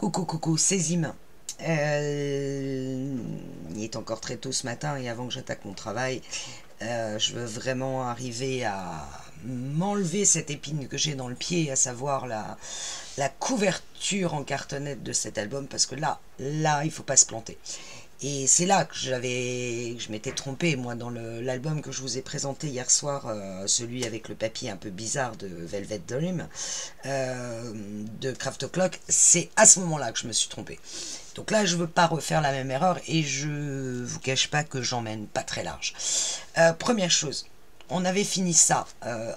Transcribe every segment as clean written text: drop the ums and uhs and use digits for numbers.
Coucou, c'est Zim. Il est encore très tôt ce matin et avant que j'attaque mon travail, je veux vraiment arriver à m'enlever cette épine que j'ai dans le pied, à savoir la couverture en cartonnette de cet album, parce que là, il faut pas se planter. Et c'est là que je m'étais trompée, moi, dans l'album que je vous ai présenté hier soir, celui avec le papier un peu bizarre de Velvet Dream, de Craft O'Clock. C'est à ce moment-là que je me suis trompée. Donc là, je veux pas refaire la même erreur et je vous cache pas que j'emmène pas très large. Première chose, on avait fini ça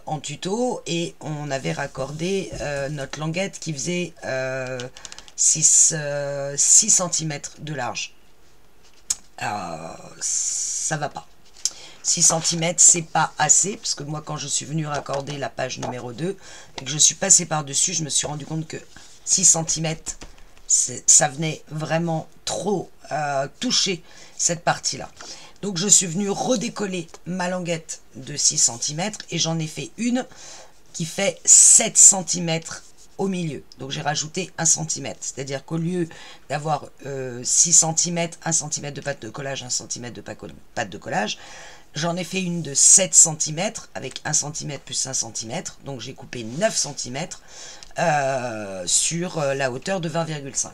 en tuto et on avait raccordé notre languette qui faisait 6 cm de large. Ça va pas. 6 cm, c'est pas assez, parce que moi, quand je suis venu raccorder la page numéro 2 et que je suis passé par-dessus, je me suis rendu compte que 6 cm, ça venait vraiment trop toucher cette partie-là. Donc, je suis venu redécoller ma languette de 6 cm et j'en ai fait une qui fait 7 cm au milieu. Donc j'ai rajouté 1 cm, c'est-à-dire qu'au lieu d'avoir 6 cm, 1 cm de pâte de collage, 1 cm de pâte de collage, j'en ai fait une de 7 cm avec 1 cm plus 1 cm, donc j'ai coupé 9 cm sur la hauteur de 20,5.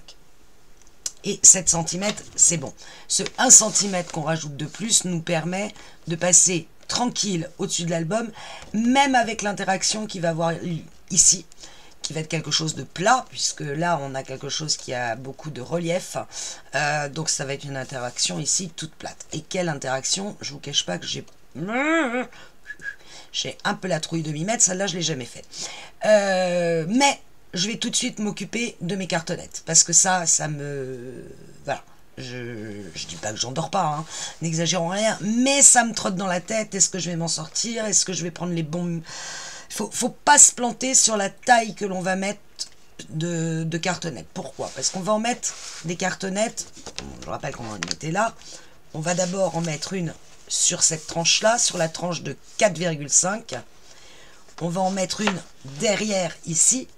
Et 7 cm, c'est bon. Ce 1 cm qu'on rajoute de plus nous permet de passer tranquille au-dessus de l'album, même avec l'interaction qui va avoir ici, qui va être quelque chose de plat, puisque là on a quelque chose qui a beaucoup de relief, donc ça va être une interaction ici toute plate. Et quelle interaction? Je vous cache pas que j'ai un peu la trouille de m'y mettre, celle-là je l'ai jamais fait. Mais je vais tout de suite m'occuper de mes cartonnettes, parce que ça me... Voilà. Je dis pas que j'en dors pas, hein, n'exagérons rien, mais ça me trotte dans la tête. Est-ce que je vais m'en sortir? Est-ce que je vais prendre les bons... Faut pas se planter sur la taille que l'on va mettre de cartonnettes. Pourquoi? Parce qu'on va en mettre des cartonnettes, je rappelle qu'on en mettait là, on va d'abord en mettre une sur cette tranche-là, sur la tranche de 4,5. On va en mettre une derrière ici,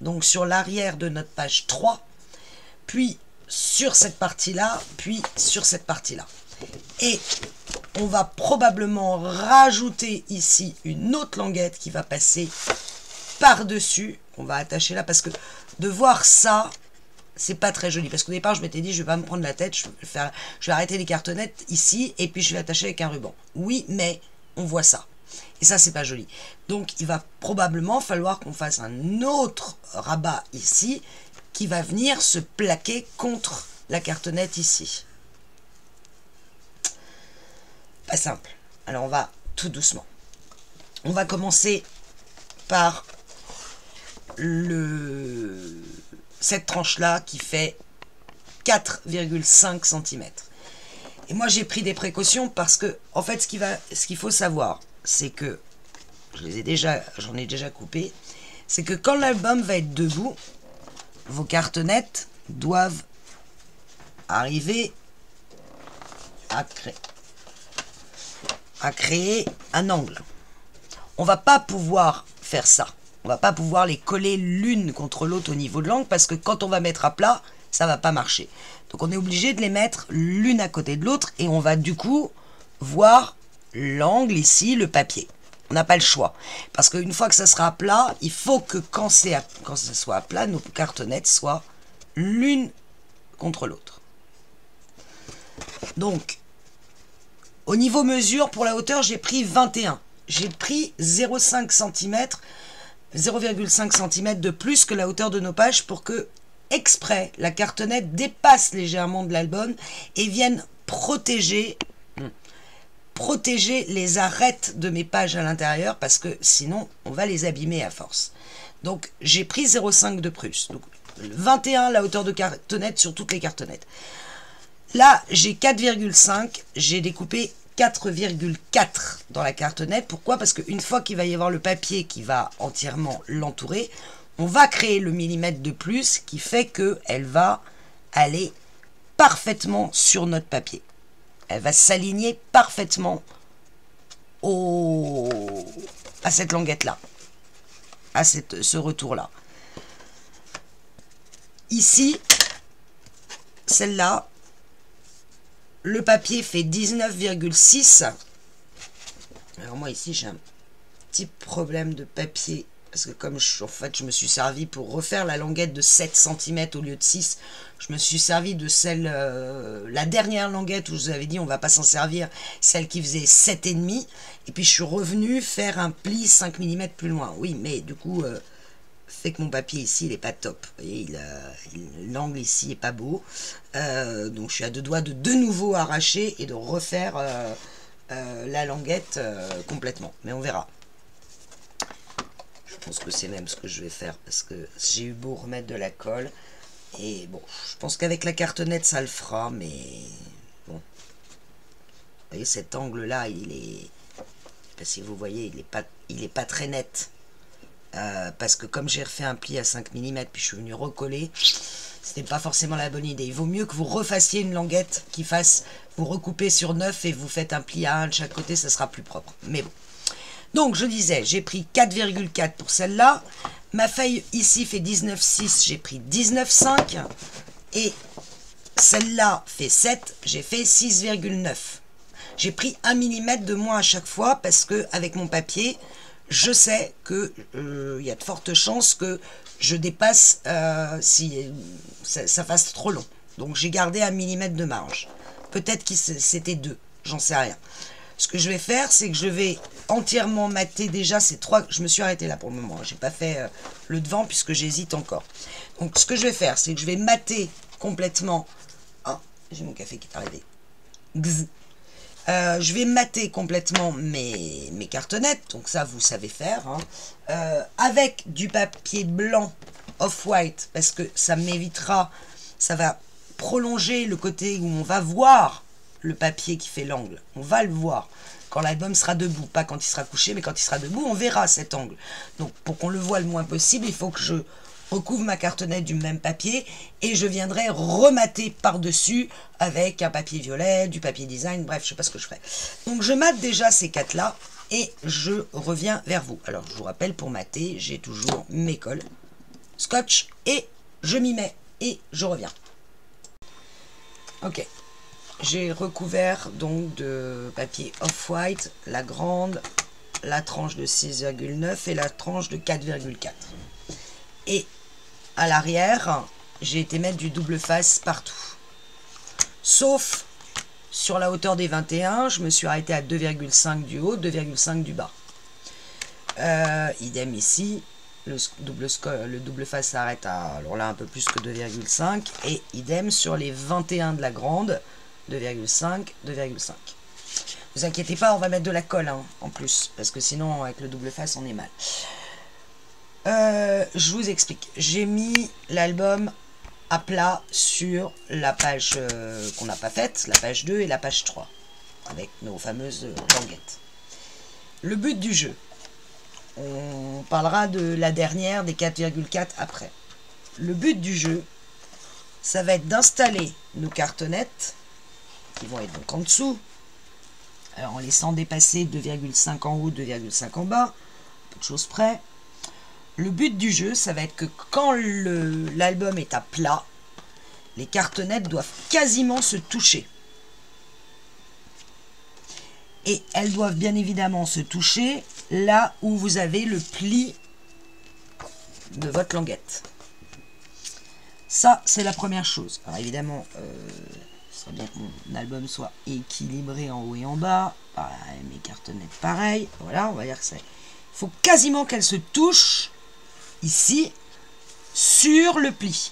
donc sur l'arrière de notre page 3, puis sur cette partie-là, puis sur cette partie-là. Et on va probablement rajouter ici une autre languette qui va passer par-dessus, qu'on va attacher là, parce que de voir ça, c'est pas très joli. Parce qu'au départ, je m'étais dit, je vais pas me prendre la tête, je vais arrêter les cartonnettes ici, et puis je vais l'attacher avec un ruban. Oui, mais on voit ça. Et ça, c'est pas joli. Donc, il va probablement falloir qu'on fasse un autre rabat ici, qui va venir se plaquer contre la cartonnette ici. Pas simple. Alors on va tout doucement. On va commencer par cette tranche-là qui fait 4,5 cm. Et moi j'ai pris des précautions parce que, en fait, ce qu'il faut savoir, c'est que, j'en ai déjà coupé, c'est que quand l'album va être debout, vos cartonnettes doivent arriver à créer un angle. On va pas pouvoir faire ça. On va pas pouvoir les coller l'une contre l'autre au niveau de l'angle parce que quand on va mettre à plat, ça va pas marcher. Donc on est obligé de les mettre l'une à côté de l'autre et on va du coup voir l'angle ici, le papier. On n'a pas le choix. Parce qu'une fois que ça sera à plat, il faut que quand ça soit à plat, nos cartonnettes soient l'une contre l'autre. Donc, au niveau mesure, pour la hauteur, j'ai pris 21. J'ai pris 0,5 cm, 0,5 cm de plus que la hauteur de nos pages pour que, exprès, la cartonnette dépasse légèrement de l'album et vienne protéger les arêtes de mes pages à l'intérieur parce que sinon, on va les abîmer à force. Donc, j'ai pris 0,5 de plus. Donc, 21, la hauteur de cartonnette sur toutes les cartonnettes. Là, j'ai 4,5, j'ai découpé 4,4 dans la cartonnette. Pourquoi? Parce qu'une fois qu'il va y avoir le papier qui va entièrement l'entourer, on va créer le millimètre de plus qui fait qu'elle va aller parfaitement sur notre papier. Elle va s'aligner parfaitement à cette languette-là, à ce retour-là. Ici, celle-là, le papier fait 19,6. Alors moi ici j'ai un petit problème de papier, parce que comme en fait je me suis servi pour refaire la languette de 7 cm au lieu de 6, je me suis servi de celle, la dernière languette où je vous avais dit on va pas s'en servir, celle qui faisait 7,5, et puis je suis revenu faire un pli 5 mm plus loin. Oui, mais du coup, fait que mon papier ici il est pas top. Vous voyez, l'angle ici est pas beau, donc je suis à deux doigts de nouveau arracher et de refaire la languette complètement, mais on verra. Je pense que c'est même ce que je vais faire, parce que j'ai eu beau remettre de la colle, et bon, je pense qu'avec la cartonnette ça le fera, mais bon. Vous voyez, cet angle là il est, je sais pas si vous voyez, il est pas très net, parce que comme j'ai refait un pli à 5 mm puis je suis venu recoller, c'était pas forcément la bonne idée. Il vaut mieux que vous refassiez une languette qui fasse, vous recoupez sur 9 et vous faites un pli à 1 de chaque côté, ça sera plus propre, mais bon. Donc je disais, j'ai pris 4,4 pour celle-là, ma feuille ici fait 19,6, j'ai pris 19,5, et celle-là fait 7, j'ai fait 6,9. J'ai pris 1 mm de moins à chaque fois, parce que avec mon papier, je sais que y a de fortes chances que je dépasse si ça fasse trop long. Donc j'ai gardé 1 mm de marge. Peut-être que c'était 2, j'en sais rien. Ce que je vais faire, c'est que je vais entièrement mater déjà ces 3. Je me suis arrêtée là pour le moment. J'ai pas fait le devant puisque j'hésite encore. Donc ce que je vais faire, c'est que je vais mater complètement. Ah, j'ai mon café qui est arrivé. Je vais mater complètement mes cartonnettes. Donc ça, vous savez faire. Hein. Avec du papier blanc off-white, parce que ça m'évitera, ça va prolonger le côté où on va voir le papier qui fait l'angle. On va le voir quand l'album sera debout, pas quand il sera couché, mais quand il sera debout, on verra cet angle. Donc pour qu'on le voit le moins possible, il faut que je recouvre ma cartonnette du même papier et je viendrai remater par-dessus avec un papier violet, du papier design, bref, je sais pas ce que je ferai. Donc je mate déjà ces 4 là et je reviens vers vous. Alors je vous rappelle, pour mater, j'ai toujours mes colles, scotch, et je m'y mets et je reviens. Ok. J'ai recouvert donc de papier off-white la grande, la tranche de 6,9 et la tranche de 4,4. Et à l'arrière, j'ai été mettre du double face partout. Sauf sur la hauteur des 21, je me suis arrêté à 2,5 du haut, 2,5 du bas. Idem ici, le double face s'arrête à, alors là, un peu plus que 2,5. Et idem sur les 21 de la grande, 2,5, 2,5. Vous inquiétez pas, on va mettre de la colle hein, en plus, parce que sinon avec le double face on est mal. Je vous explique. J'ai mis l'album à plat sur la page qu'on n'a pas faite, la page 2 et la page 3, avec nos fameuses languettes. Le but du jeu, on parlera de la dernière, des 4,4 après. Le but du jeu, ça va être d'installer nos cartonnettes qui vont être donc en dessous, alors en laissant dépasser 2,5 en haut, 2,5 en bas, peu de choses près. Le but du jeu, ça va être que quand l'album est à plat, les cartonnettes doivent quasiment se toucher. Et elles doivent bien évidemment se toucher là où vous avez le pli de votre languette. Ça, c'est la première chose. Alors évidemment, ce serait bien que mon album soit équilibré en haut et en bas. Mes cartonnettes, pareil. Voilà, on va dire que c'est... Il faut quasiment qu'elles se touchent ici, sur le pli.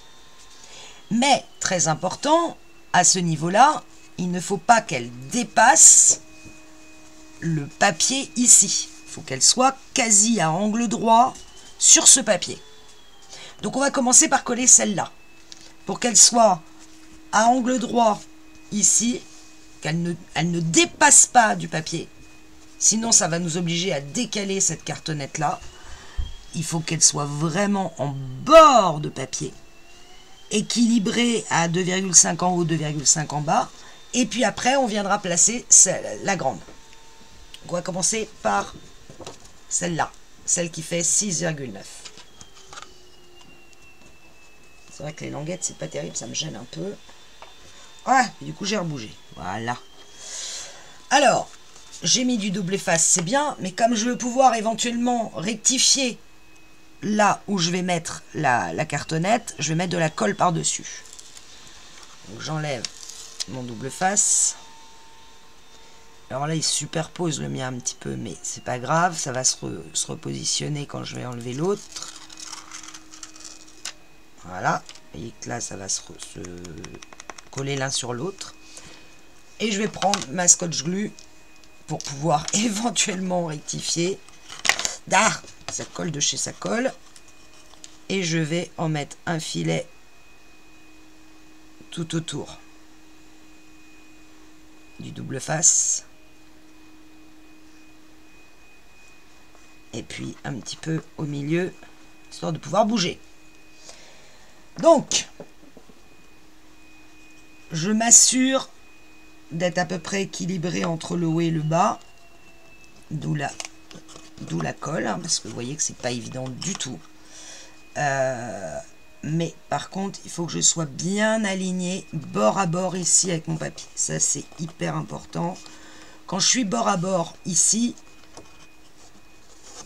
Mais, très important, à ce niveau-là, il ne faut pas qu'elles dépassent le papier ici. Il faut qu'elles soient quasi à angle droit sur ce papier. Donc on va commencer par coller celle-là. Pour qu'elle soit à angle droit ici, qu'elle ne dépasse pas du papier. Sinon, ça va nous obliger à décaler cette cartonnette-là. Il faut qu'elle soit vraiment en bord de papier, équilibrée à 2,5 en haut, 2,5 en bas. Et puis après, on viendra placer la grande. Donc on va commencer par celle-là, celle qui fait 6,9. C'est vrai que les languettes, c'est pas terrible, ça me gêne un peu. Ouais, du coup j'ai rebougé. Voilà. Alors, j'ai mis du double efface, c'est bien, mais comme je veux pouvoir éventuellement rectifier là où je vais mettre la cartonnette, je vais mettre de la colle par-dessus. Donc j'enlève mon double face. Alors là, il superpose le mien un petit peu, mais c'est pas grave, ça va se repositionner quand je vais enlever l'autre. Voilà, vous voyez que là, ça va se coller l'un sur l'autre. Et je vais prendre ma scotch glue pour pouvoir éventuellement rectifier. Ah, ça colle de chez ça colle. Et je vais en mettre un filet tout autour du double face. Et puis un petit peu au milieu, histoire de pouvoir bouger. Donc, je m'assure d'être à peu près équilibré entre le haut et le bas, d'où la colle, hein, parce que vous voyez que c'est pas évident du tout. Mais par contre, il faut que je sois bien aligné bord à bord ici avec mon papier. Ça, c'est hyper important. Quand je suis bord à bord ici,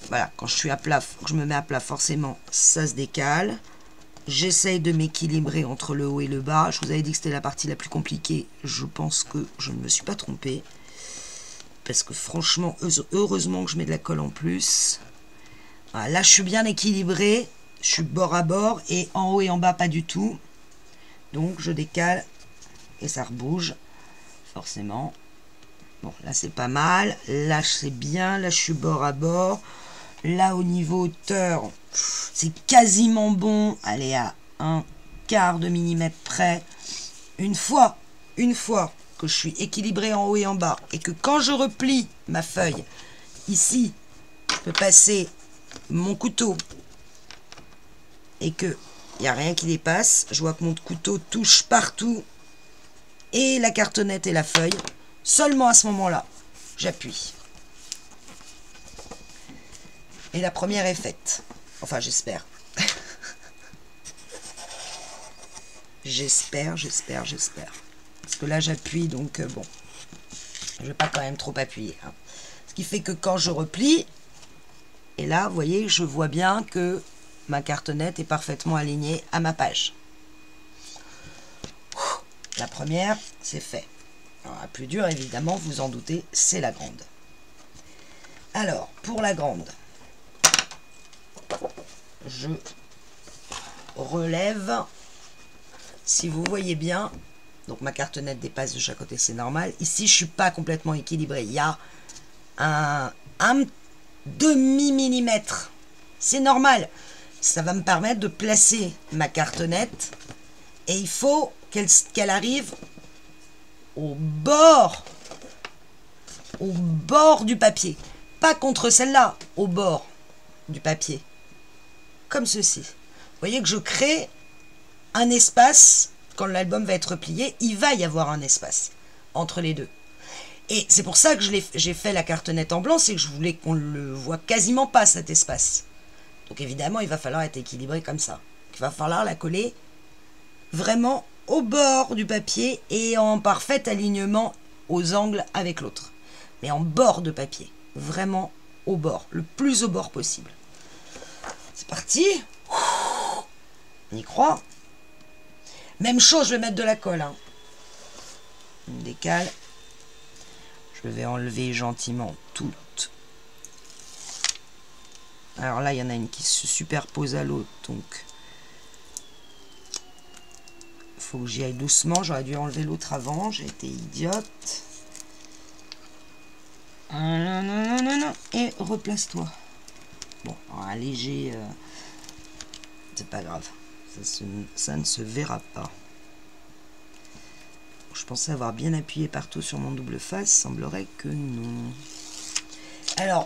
voilà, quand je suis à plat, je me mets à plat, forcément, ça se décale. J'essaye de m'équilibrer entre le haut et le bas. Je vous avais dit que c'était la partie la plus compliquée. Je pense que je ne me suis pas trompée. Parce que franchement, heureusement que je mets de la colle en plus. Voilà, là, je suis bien équilibré. Je suis bord à bord et en haut et en bas, pas du tout. Donc, je décale et ça rebouge, forcément. Bon, là, c'est pas mal. Là, c'est bien. Là, je suis bord à bord. Là, au niveau hauteur, c'est quasiment bon. Allez, à 1/4 de millimètre près. Une fois que je suis équilibré en haut et en bas, et que quand je replie ma feuille, ici, je peux passer mon couteau, et que il n'y a rien qui dépasse, je vois que mon couteau touche partout, et la cartonnette et la feuille, seulement à ce moment-là, j'appuie. Et la première est faite. Enfin, j'espère. J'espère. Parce que là, j'appuie, donc bon. Je ne vais pas quand même trop appuyer. Hein. Ce qui fait que quand je replie, et là, vous voyez, je vois bien que ma cartonnette est parfaitement alignée à ma page. La première, c'est fait. Alors, la plus dure, évidemment, vous en doutez, c'est la grande. Alors, pour la grande, je relève, si vous voyez bien, donc ma cartonnette dépasse de chaque côté, c'est normal. Ici, je ne suis pas complètement équilibré. Il y a un demi-millimètre. C'est normal. Ça va me permettre de placer ma cartonnette et il faut qu'elle arrive au bord du papier. Pas contre celle-là, au bord du papier. Comme ceci. Vous voyez que je crée un espace, quand l'album va être plié, il va y avoir un espace entre les deux. Et c'est pour ça que j'ai fait la cartonnette en blanc, c'est que je voulais qu'on le voit quasiment pas, cet espace. Donc évidemment, il va falloir être équilibré comme ça. Il va falloir la coller vraiment au bord du papier et en parfait alignement aux angles avec l'autre. Mais en bord de papier, vraiment au bord, le plus au bord possible. C'est parti. On y croit. Même chose, je vais mettre de la colle. Hein. On décale. Je vais enlever gentiment toutes. Alors là, il y en a une qui se superpose à l'autre, donc il faut que j'y aille doucement. J'aurais dû enlever l'autre avant, j'ai été idiote. Non. Et replace-toi. Bon, un léger... c'est pas grave. Ça ne se verra pas. Je pensais avoir bien appuyé partout sur mon double face. Semblerait que non. Alors,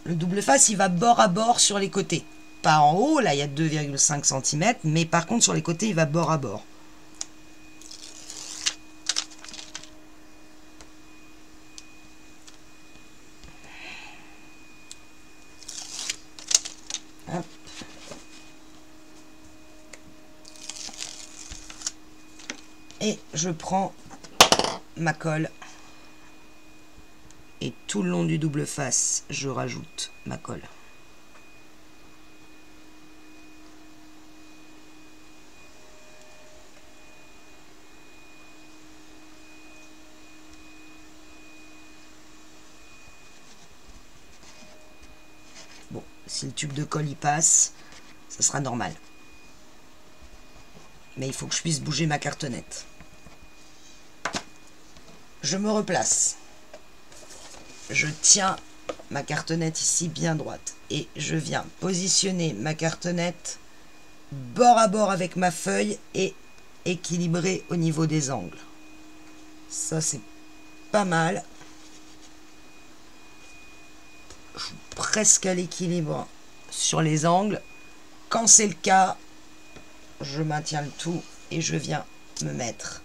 le double face, il va bord à bord sur les côtés. Pas en haut, là, il y a 2,5 cm. Mais par contre, sur les côtés, il va bord à bord. Hop. Et je prends ma colle. Et tout le long du double face, je rajoute ma colle. Bon, si le tube de colle y passe, ça sera normal. Mais il faut que je puisse bouger ma cartonnette. Je me replace. Je tiens ma cartonnette ici bien droite. Et je viens positionner ma cartonnette bord à bord avec ma feuille et équilibrer au niveau des angles. Ça, c'est pas mal. Je suis presque à l'équilibre sur les angles. Quand c'est le cas, je maintiens le tout et je viens me mettre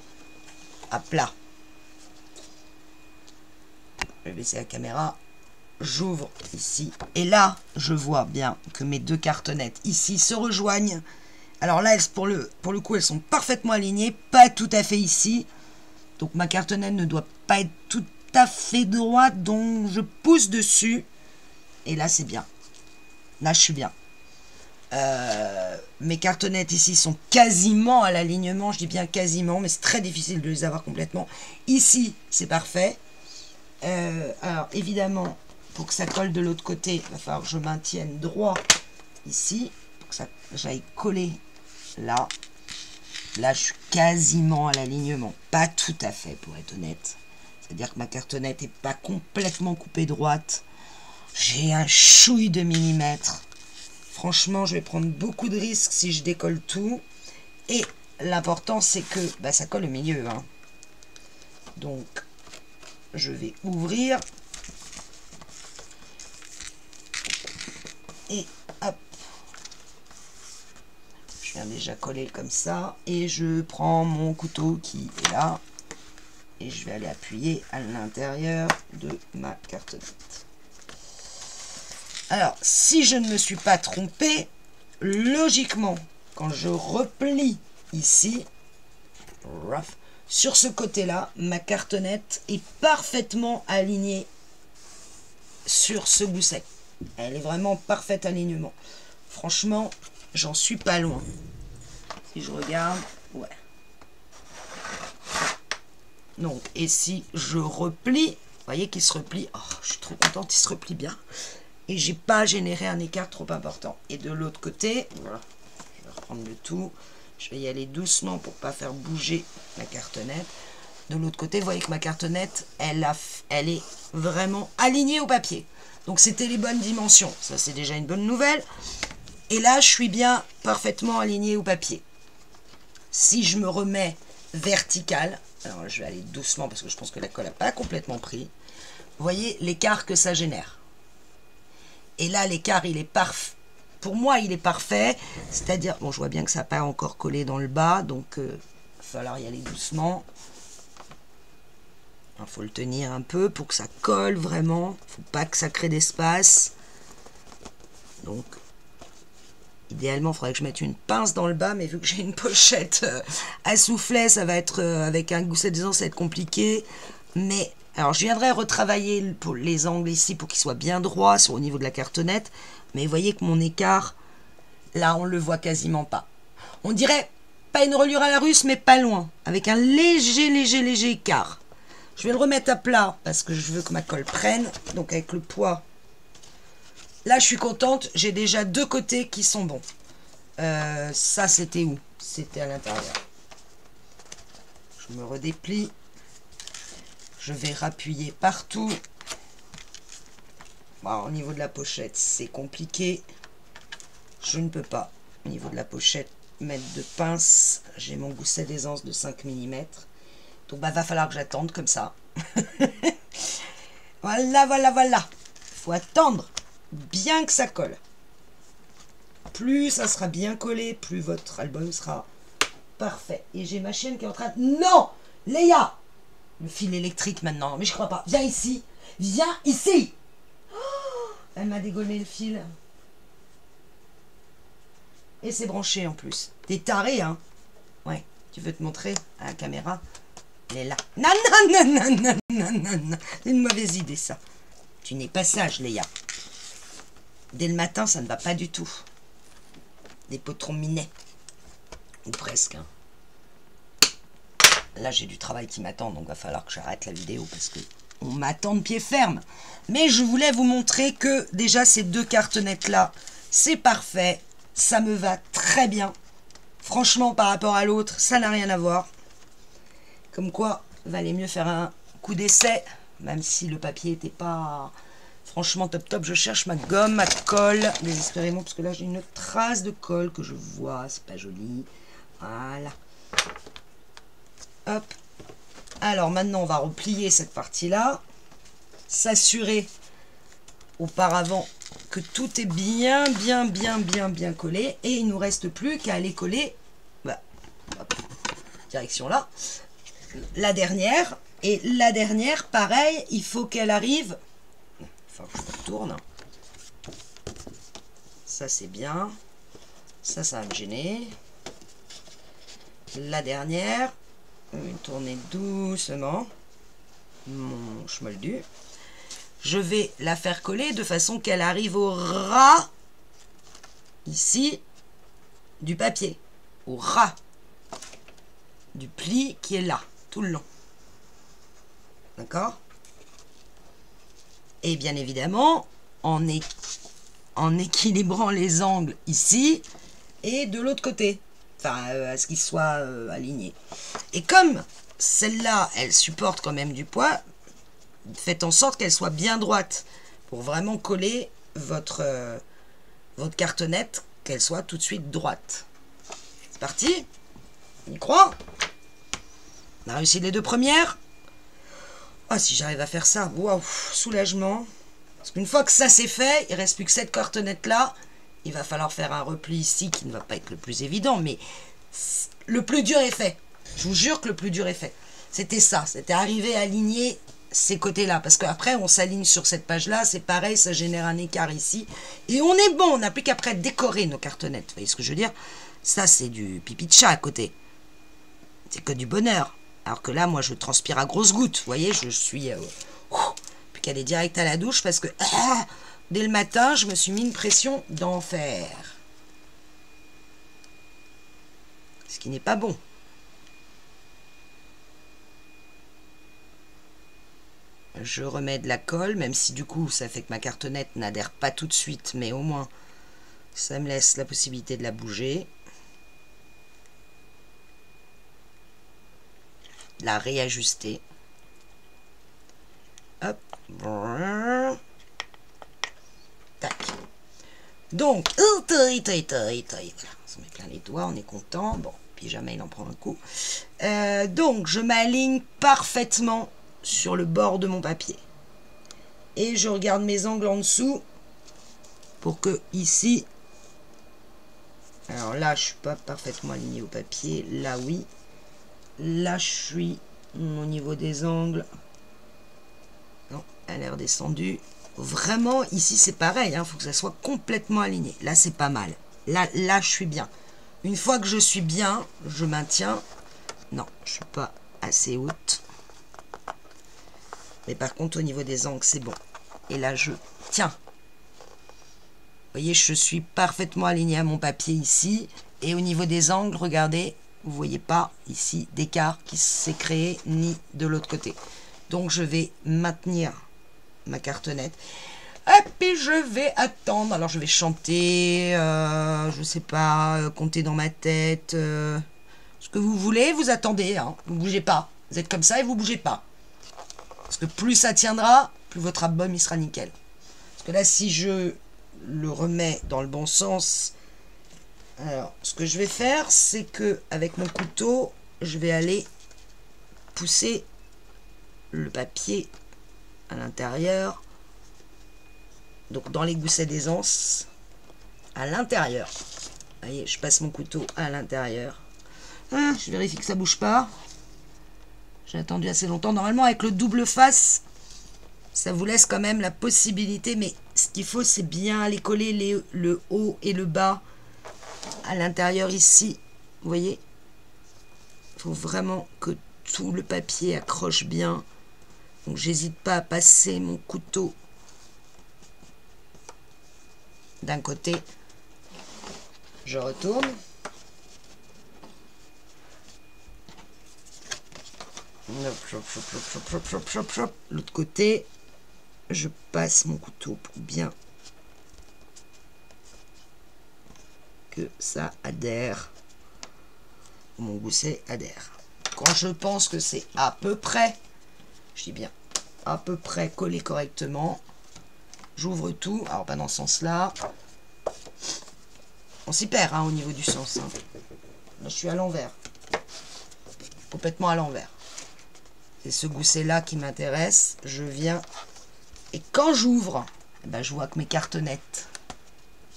à plat. Je vais baisser la caméra. J'ouvre ici. Et là, je vois bien que mes deux cartonnettes ici se rejoignent. Alors là, pour le coup, elles sont parfaitement alignées. Pas tout à fait ici. Donc ma cartonnette ne doit pas être tout à fait droite. Donc je pousse dessus. Et là, c'est bien. Là, je suis bien. Mes cartonnettes ici sont quasiment à l'alignement. Je dis bien quasiment, mais c'est très difficile de les avoir complètement. Ici, c'est parfait. Alors, évidemment, pour que ça colle de l'autre côté, il va falloir que je maintienne droit ici. Pour que j'aille coller là. Là, je suis quasiment à l'alignement. Pas tout à fait, pour être honnête. C'est-à-dire que ma cartonnette n'est pas complètement coupée droite. J'ai un chouille de millimètres. Franchement, je vais prendre beaucoup de risques si je décolle tout. Et l'important, c'est que ça colle au milieu. Hein. Donc, je vais ouvrir. Et hop. Je viens déjà coller comme ça. Et je prends mon couteau qui est là. Et je vais aller appuyer à l'intérieur de ma cartonnette. Alors, si je ne me suis pas trompé, logiquement, quand je replie ici, sur ce côté-là, ma cartonnette est parfaitement alignée sur ce gousset. Elle est vraiment parfait alignement. Franchement, j'en suis pas loin. Si je regarde, ouais. Donc, et si je replie, vous voyez qu'il se replie. Oh, je suis trop contente, il se replie bien. Et j'ai pas généré un écart trop important. Et de l'autre côté, voilà, je vais reprendre le tout. Je vais y aller doucement pour pas faire bouger la cartonnette. De l'autre côté, vous voyez que ma cartonnette, elle est vraiment alignée au papier. Donc c'était les bonnes dimensions. Ça, c'est déjà une bonne nouvelle. Et là, je suis bien parfaitement alignée au papier. Si je me remets vertical, alors je vais aller doucement parce que je pense que la colle n'a pas complètement pris. Vous voyez l'écart que ça génère. Et là, l'écart, il est parfait. Pour moi, il est parfait. C'est-à-dire, bon, je vois bien que ça n'a pas encore collé dans le bas. Donc, il va falloir y aller doucement. Il faut le tenir un peu pour que ça colle vraiment. Il ne faut pas que ça crée d'espace. Donc, idéalement, il faudrait que je mette une pince dans le bas. Mais vu que j'ai une pochette à soufflet, ça va être, avec un gousset d'aisance, ça va être compliqué. Mais... alors, je viendrai retravailler pour les angles ici pour qu'ils soient bien droits au niveau de la cartonnette. Mais vous voyez que mon écart, là, on ne le voit quasiment pas. On dirait pas une reliure à la russe, mais pas loin. Avec un léger écart. Je vais le remettre à plat parce que je veux que ma colle prenne. Donc, avec le poids. Là, je suis contente. J'ai déjà deux côtés qui sont bons. Ça, c'était où? C'était à l'intérieur. Je me redéplie. Je vais rappuyer partout. Bon, au niveau de la pochette, c'est compliqué. Je ne peux pas, au niveau de la pochette, mettre de pince. J'ai mon gousset d'aisance de 5 mm. Donc, va falloir que j'attende comme ça. Voilà. Il faut attendre bien que ça colle. Plus ça sera bien collé, plus votre album sera parfait. Et j'ai ma chienne qui est en train de... Non, Léa! Le fil électrique maintenant. Mais je crois pas. Viens ici. Viens ici. Oh, elle m'a dégommé le fil. Et c'est branché en plus. T'es taré, hein? Ouais. Tu veux te montrer à la caméra? Elle est là. Non, non, non, non, non, non, non, non. C'est une mauvaise idée, ça. Tu n'es pas sage, Léa. Dès le matin, ça ne va pas du tout. Des potrons minets. Ou presque. Hein. Là, j'ai du travail qui m'attend, donc va falloir que j'arrête la vidéo parce que on m'attend de pied ferme. Mais je voulais vous montrer que déjà, ces deux cartonnettes-là, c'est parfait. Ça me va très bien. Franchement, par rapport à l'autre, ça n'a rien à voir. Comme quoi, valait mieux faire un coup d'essai, même si le papier n'était pas franchement top top. Je cherche ma gomme, ma colle, désespérément, parce que là j'ai une trace de colle que je vois, c'est pas joli. Voilà. Hop. Alors maintenant, on va replier cette partie-là, s'assurer auparavant que tout est bien collé, et il nous reste plus qu'à aller coller, bah, hop, direction là. La dernière, et la dernière, pareil, il faut qu'elle arrive, enfin je tourne, ça c'est bien, ça va me gêner, la dernière, je vais tourner doucement, mon schmoldu, je vais la faire coller de façon qu'elle arrive au ras, ici, du papier, au ras du pli qui est là. Tout le long. D'accord? Et bien évidemment, en équilibrant les angles ici et de l'autre côté. Enfin, à ce qu'ils soient alignés. Et comme celle-là, elle supporte quand même du poids, faites en sorte qu'elle soit bien droite pour vraiment coller votre cartonnette, qu'elle soit tout de suite droite. C'est parti? On y croit? On a réussi les deux premières. Ah, si j'arrive à faire ça, waouh, soulagement. Parce qu'une fois que ça c'est fait, il ne reste plus que cette cartonnette-là. Il va falloir faire un repli ici qui ne va pas être le plus évident, mais le plus dur est fait. Je vous jure que le plus dur est fait. C'était ça, c'était arriver à aligner ces côtés-là. Parce qu'après, on s'aligne sur cette page-là, c'est pareil, ça génère un écart ici. Et on est bon, on n'a plus qu'après décorer nos cartonnettes. Vous voyez ce que je veux dire? Ça, c'est du pipi de chat à côté. C'est que du bonheur. Alors que là, moi, je transpire à grosses gouttes. Vous voyez, je suis... puis qu'elle est direct à la douche parce que... dès le matin, je me suis mis une pression d'enfer. Ce qui n'est pas bon. Je remets de la colle, même si du coup, ça fait que ma cartonnette n'adhère pas tout de suite. Mais au moins, ça me laisse la possibilité de la bouger. La réajuster. Hop. Tac. Donc, voilà, on s'en met plein les doigts, on est content. Bon, puis jamais il en prend un coup. Donc, je m'aligne parfaitement sur le bord de mon papier. Et je regarde mes angles en dessous pour que ici... Alors là, je suis pas parfaitement aligné au papier. Là, oui. Là, je suis au niveau des angles. Non, elle est redescendue. Vraiment, ici, c'est pareil. Il faut que ça soit complètement aligné. Là, c'est pas mal. Là, je suis bien. Une fois que je suis bien, je maintiens. Non, je suis pas assez haute. Mais par contre, au niveau des angles, c'est bon. Et là, je tiens. Vous voyez, je suis parfaitement aligné à mon papier ici. Et au niveau des angles, regardez. Vous ne voyez pas ici d'écart qui s'est créé ni de l'autre côté. Donc je vais maintenir ma cartonnette. Et puis je vais attendre. Alors je vais chanter, je ne sais pas, compter dans ma tête. Ce que vous voulez, vous attendez. Hein. Vous ne bougez pas. Vous êtes comme ça et vous ne bougez pas. Parce que plus ça tiendra, plus votre album il sera nickel. Parce que là, si je le remets dans le bon sens... Alors, ce que je vais faire, c'est que avec mon couteau, je vais aller pousser le papier à l'intérieur. Donc, dans les goussets d'aisance, à l'intérieur. Vous voyez, je passe mon couteau à l'intérieur. Je vérifie que ça bouge pas. J'ai attendu assez longtemps. Normalement, avec le double face, ça vous laisse quand même la possibilité. Mais ce qu'il faut, c'est bien aller coller le haut et le bas à l'intérieur ici, vous voyez, faut vraiment que tout le papier accroche bien. Donc j'hésite pas à passer mon couteau d'un côté. Je retourne. L'autre côté, je passe mon couteau pour bien que ça adhère. Mon gousset adhère. Quand je pense que c'est à peu près, je dis bien à peu près collé correctement, j'ouvre tout. Alors pas dans ce sens-là. On s'y perd hein, au niveau du sens. Hein. Là, je suis à l'envers. Complètement à l'envers. C'est ce gousset-là qui m'intéresse. Je viens. Et quand j'ouvre, eh ben, je vois que mes cartonnettes,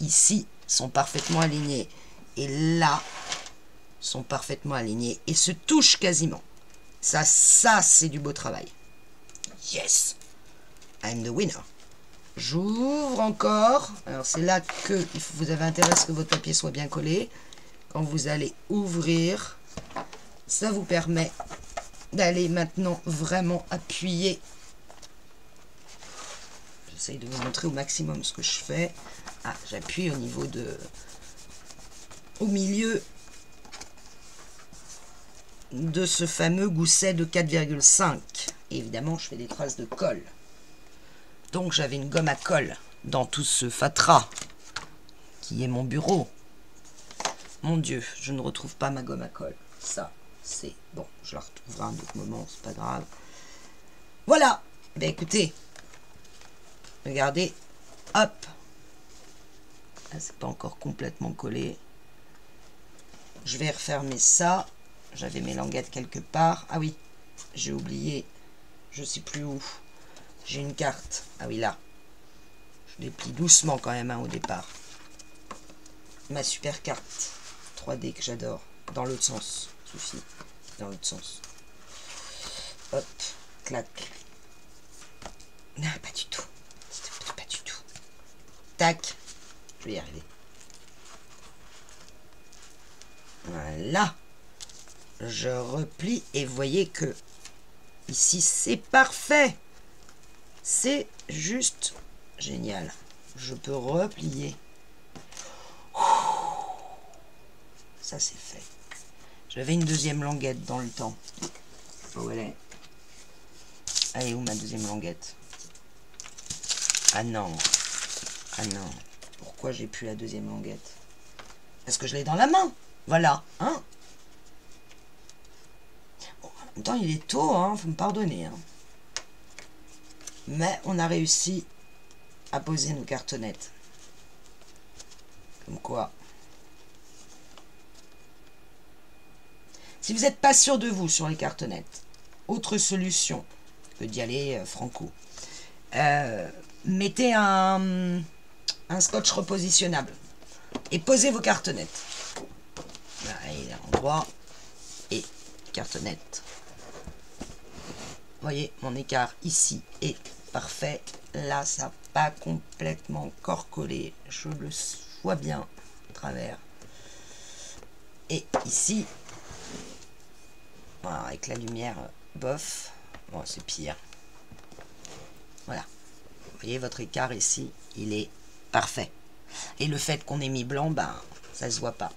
ici, sont parfaitement alignées. Et là, sont parfaitement alignées. Et se touchent quasiment. Ça c'est du beau travail. Yes! I'm the winner. J'ouvre encore. Alors, c'est là que vous avez intérêt à ce que votre papier soit bien collé. Quand vous allez ouvrir, ça vous permet d'aller maintenant vraiment appuyer. J'essaye de vous montrer au maximum ce que je fais. Ah, j'appuie au niveau de... au milieu de ce fameux gousset de 4,5. Évidemment, je fais des traces de colle. Donc, j'avais une gomme à colle dans tout ce fatras qui est mon bureau. Mon Dieu, je ne retrouve pas ma gomme à colle. Ça, c'est... Bon, je la retrouverai à un autre moment, c'est pas grave. Voilà. Ben écoutez, regardez, hop. Ah, c'est pas encore complètement collé. Je vais refermer ça. J'avais mes languettes quelque part. Ah oui, j'ai oublié. Je sais plus où. J'ai une carte. Ah oui, là. Je déplie doucement quand même hein, au départ. Ma super carte 3D que j'adore. Dans l'autre sens. Suffit. Dans l'autre sens. Hop. Clac. Non, pas du tout. Pas du tout. Tac. Je vais y arriver. Voilà. Je replie et vous voyez que ici c'est parfait. C'est juste génial. Je peux replier. Ça c'est fait. J'avais une deuxième languette dans le temps. Où elle est? Elle est où ma deuxième languette? Ah non. Ah non. Pourquoi j'ai plus la deuxième languette? Parce que je l'ai dans la main. Voilà. Hein? Bon, en même temps, il est tôt, hein. Faut me pardonner. Hein. Mais on a réussi à poser nos cartonnettes. Comme quoi. Si vous n'êtes pas sûr de vous sur les cartonnettes, autre solution que d'y aller franco. Mettez un scotch repositionnable et posez vos cartonnettes. Là, il est endroit et cartonnette. Vous voyez, mon écart ici est parfait. Là, ça n'a pas complètement encore collé. Je le vois bien à travers. Et ici, voilà, avec la lumière, bof. Bon, c'est pire. Voilà. Vous voyez, votre écart ici, il est parfait. Et le fait qu'on ait mis blanc, ben, ça se voit pas.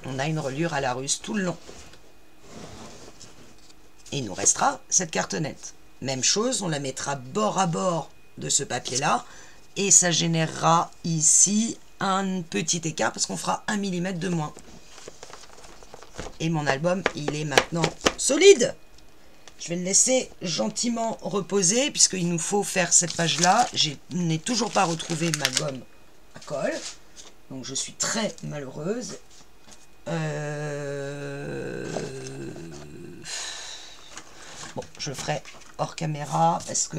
On a une reliure à la russe tout le long. Et il nous restera cette cartonnette. Même chose, on la mettra bord à bord de ce papier-là. Et ça générera ici un petit écart parce qu'on fera 1 mm de moins. Et mon album, il est maintenant solide. Je vais le laisser gentiment reposer puisqu'il nous faut faire cette page-là. Je n'ai toujours pas retrouvé ma gomme à colle. Donc je suis très malheureuse. Bon, je le ferai hors caméra parce que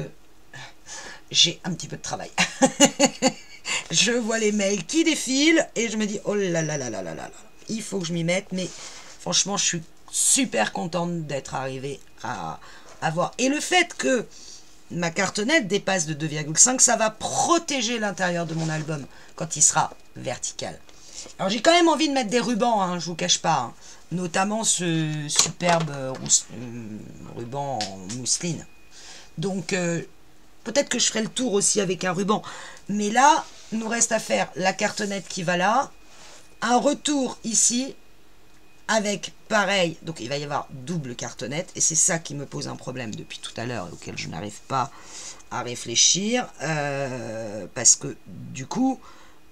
j'ai un petit peu de travail. Je vois les mails qui défilent et je me dis oh là là là là là là, il faut que je m'y mette. Mais franchement, je suis super contente d'être arrivée à avoir. Et le fait que ma cartonnette dépasse de 2,5, ça va protéger l'intérieur de mon album quand il sera vertical. Alors j'ai quand même envie de mettre des rubans, hein, je vous cache pas. Hein. Notamment ce superbe ruban en mousseline. Donc peut-être que je ferai le tour aussi avec un ruban. Mais là, il nous reste à faire la cartonnette qui va là. Un retour ici. Avec pareil, donc il va y avoir double cartonnette. Et c'est ça qui me pose un problème depuis tout à l'heure. Auquel je n'arrive pas à réfléchir. Parce que du coup...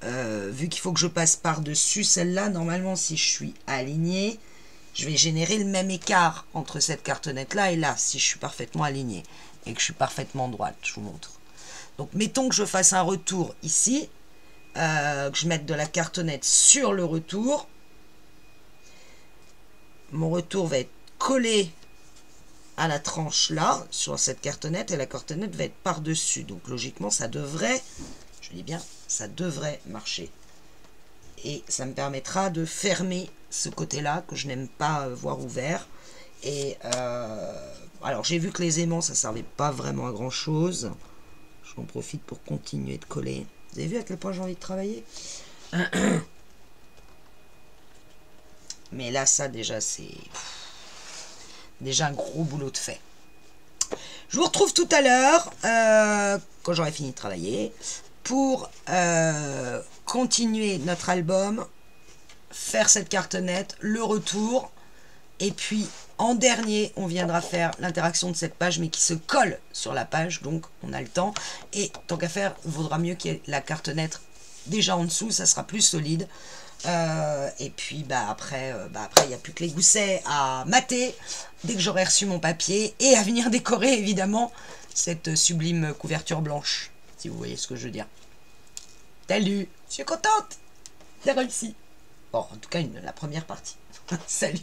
vu qu'il faut que je passe par-dessus celle-là, normalement, si je suis alignée, je vais générer le même écart entre cette cartonnette-là et là, si je suis parfaitement alignée et que je suis parfaitement droite, je vous montre. Donc, mettons que je fasse un retour ici, que je mette de la cartonnette sur le retour. Mon retour va être collé à la tranche là, sur cette cartonnette, et la cartonnette va être par-dessus. Donc, logiquement, ça devrait... Je dis bien, ça devrait marcher. Et ça me permettra de fermer ce côté-là que je n'aime pas voir ouvert. Et alors, j'ai vu que les aimants, ça ne servait pas vraiment à grand-chose. J'en profite pour continuer de coller. Vous avez vu à quel point j'ai envie de travailler? Mais là, ça, déjà, c'est... déjà un gros boulot de fait. Je vous retrouve tout à l'heure, quand j'aurai fini de travailler, pour continuer notre album, faire cette cartonnette, le retour, et puis en dernier, on viendra faire l'interaction de cette page, mais qui se colle sur la page, donc on a le temps, et tant qu'à faire, il vaudra mieux qu'il y ait la cartonnette déjà en dessous, ça sera plus solide, et puis après, il n'y a plus que les goussets à mater, dès que j'aurai reçu mon papier, et à venir décorer, évidemment, cette sublime couverture blanche. Si vous voyez ce que je veux dire. Salut, je suis contente. J'ai réussi. Bon, en tout cas, la première partie. Salut.